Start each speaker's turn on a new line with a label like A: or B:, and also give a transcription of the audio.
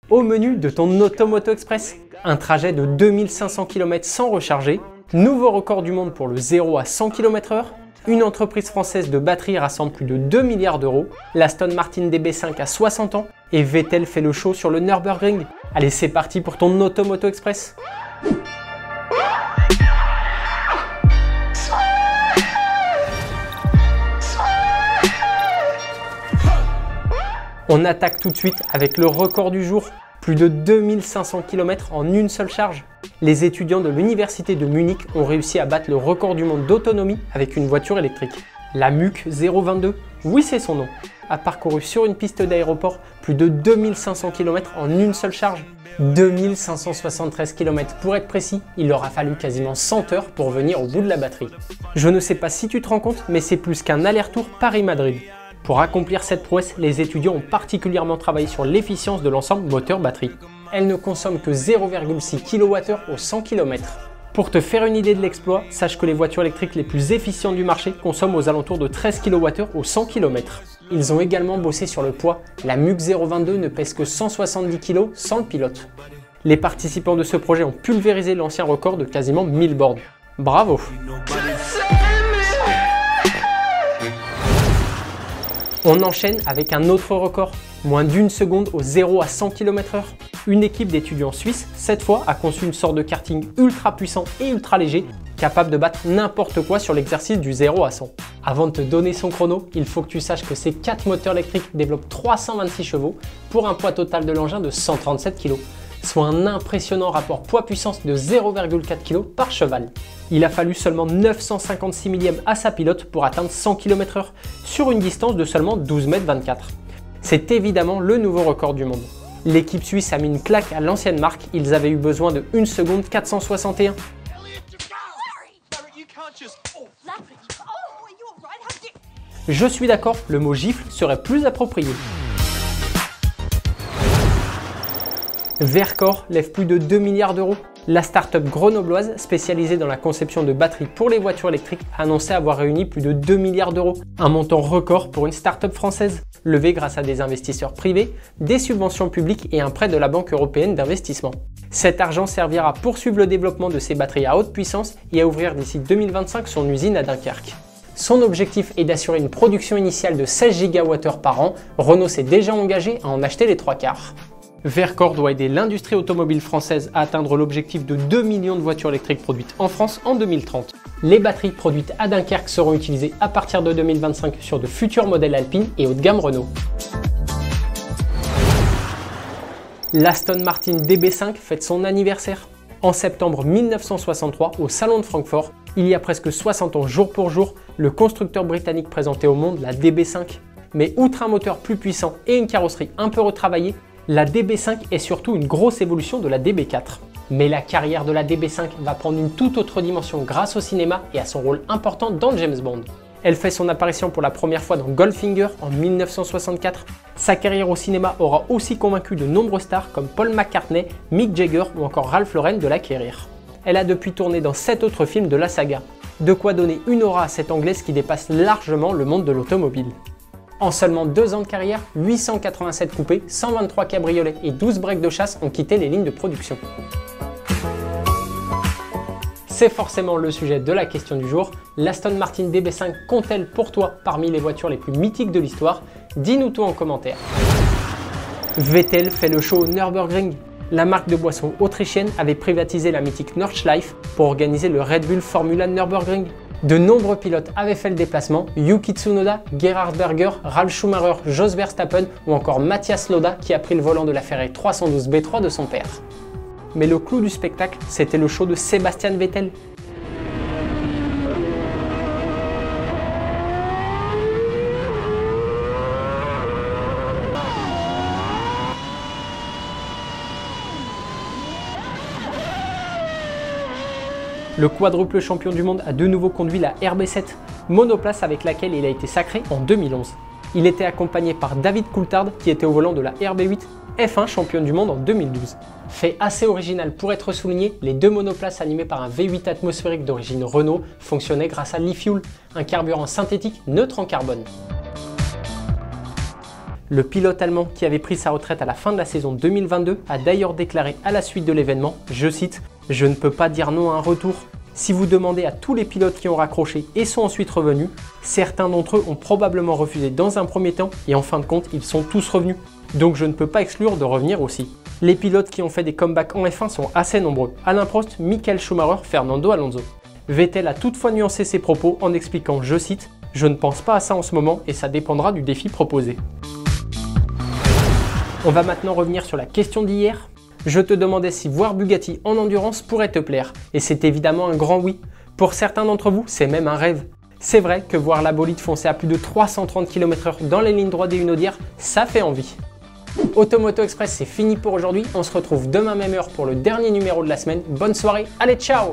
A: Au menu de ton Automoto Express, un trajet de 2500 km sans recharger, nouveau record du monde pour le 0 à 100 km/h, une entreprise française de batterie rassemble plus de 2 milliards d'euros, l'Aston Martin DB5 a 60 ans et Vettel fait le show sur le Nürburgring. Allez, c'est parti pour ton Automoto Express. On attaque tout de suite avec le record du jour, plus de 2500 km en une seule charge. Les étudiants de l'université de Munich ont réussi à battre le record du monde d'autonomie avec une voiture électrique. La MUC 022, oui c'est son nom, a parcouru sur une piste d'aéroport plus de 2500 km en une seule charge. 2573 km pour être précis, il leur a fallu quasiment 100 heures pour venir au bout de la batterie. Je ne sais pas si tu te rends compte, mais c'est plus qu'un aller-retour Paris-Madrid. Pour accomplir cette prouesse, les étudiants ont particulièrement travaillé sur l'efficience de l'ensemble moteur-batterie. Elle ne consomme que 0,6 kWh au 100 km. Pour te faire une idée de l'exploit, sache que les voitures électriques les plus efficientes du marché consomment aux alentours de 13 kWh au 100 km. Ils ont également bossé sur le poids. La MUC 022 ne pèse que 170 kg sans le pilote. Les participants de ce projet ont pulvérisé l'ancien record de quasiment 1000 bornes. Bravo! On enchaîne avec un autre record, moins d'une seconde au 0 à 100 km/h. Une équipe d'étudiants suisses, cette fois, a conçu une sorte de karting ultra puissant et ultra léger, capable de battre n'importe quoi sur l'exercice du 0 à 100. Avant de te donner son chrono, il faut que tu saches que ces 4 moteurs électriques développent 326 chevaux pour un poids total de l'engin de 137 kg, soit un impressionnant rapport poids-puissance de 0,4 kg par cheval. Il a fallu seulement 956 millièmes à sa pilote pour atteindre 100 km/h sur une distance de seulement 12,24 m. C'est évidemment le nouveau record du monde. L'équipe suisse a mis une claque à l'ancienne marque, ils avaient eu besoin de 1 seconde 461. Je suis d'accord, le mot gifle serait plus approprié. Verkor lève plus de 2 milliards d'euros. La start-up grenobloise spécialisée dans la conception de batteries pour les voitures électriques a annoncé avoir réuni plus de 2 milliards d'euros, un montant record pour une start-up française, levé grâce à des investisseurs privés, des subventions publiques et un prêt de la Banque européenne d'investissement. Cet argent servira à poursuivre le développement de ces batteries à haute puissance et à ouvrir d'ici 2025 son usine à Dunkerque. Son objectif est d'assurer une production initiale de 16 GWh par an. Renault s'est déjà engagé à en acheter les 3 quarts. Verkor doit aider l'industrie automobile française à atteindre l'objectif de 2 millions de voitures électriques produites en France en 2030. Les batteries produites à Dunkerque seront utilisées à partir de 2025 sur de futurs modèles Alpine et haut de gamme Renault. L'Aston Martin DB5 fête son anniversaire. En septembre 1963, au Salon de Francfort, il y a presque 60 ans jour pour jour, le constructeur britannique présentait au monde la DB5. Mais outre un moteur plus puissant et une carrosserie un peu retravaillée, la DB5 est surtout une grosse évolution de la DB4. Mais la carrière de la DB5 va prendre une toute autre dimension grâce au cinéma et à son rôle important dans James Bond. Elle fait son apparition pour la première fois dans Goldfinger en 1964. Sa carrière au cinéma aura aussi convaincu de nombreux stars comme Paul McCartney, Mick Jagger ou encore Ralph Lauren de l'acquérir. Elle a depuis tourné dans 7 autres films de la saga. De quoi donner une aura à cette anglaise qui dépasse largement le monde de l'automobile. En seulement 2 ans de carrière, 887 coupés, 123 cabriolets et 12 breaks de chasse ont quitté les lignes de production. C'est forcément le sujet de la question du jour. L'Aston Martin DB5 compte-t-elle pour toi parmi les voitures les plus mythiques de l'histoire? Dis-nous tout en commentaire. Vettel fait le show au Nürburgring. La marque de boissons autrichienne avait privatisé la mythique Nordschleife pour organiser le Red Bull Formula Nürburgring. De nombreux pilotes avaient fait le déplacement, Yuki Tsunoda, Gerhard Berger, Ralf Schumacher, Jos Verstappen ou encore Matthias Lauda qui a pris le volant de la Ferrari 312 B3 de son père. Mais le clou du spectacle, c'était le show de Sebastian Vettel. Le quadruple champion du monde a de nouveau conduit la RB7, monoplace avec laquelle il a été sacré en 2011. Il était accompagné par David Coulthard qui était au volant de la RB8, F1 championne du monde en 2012. Fait assez original pour être souligné, les 2 monoplaces animées par un V8 atmosphérique d'origine Renault fonctionnaient grâce à l'e-fuel, un carburant synthétique neutre en carbone. Le pilote allemand qui avait pris sa retraite à la fin de la saison 2022 a d'ailleurs déclaré à la suite de l'événement, je cite, « Je ne peux pas dire non à un retour. Si vous demandez à tous les pilotes qui ont raccroché et sont ensuite revenus, certains d'entre eux ont probablement refusé dans un premier temps et en fin de compte, ils sont tous revenus. Donc je ne peux pas exclure de revenir aussi. » Les pilotes qui ont fait des comebacks en F1 sont assez nombreux. Alain Prost, Michael Schumacher, Fernando Alonso. Vettel a toutefois nuancé ses propos en expliquant, je cite, « Je ne pense pas à ça en ce moment et ça dépendra du défi proposé. » On va maintenant revenir sur la question d'hier. Je te demandais si voir Bugatti en endurance pourrait te plaire, et c'est évidemment un grand oui. Pour certains d'entre vous, c'est même un rêve. C'est vrai que voir la bolide foncer à plus de 330 km/h dans les lignes droites des Hunaudières, ça fait envie. Automoto Express, c'est fini pour aujourd'hui. On se retrouve demain même heure pour le dernier numéro de la semaine. Bonne soirée, allez ciao!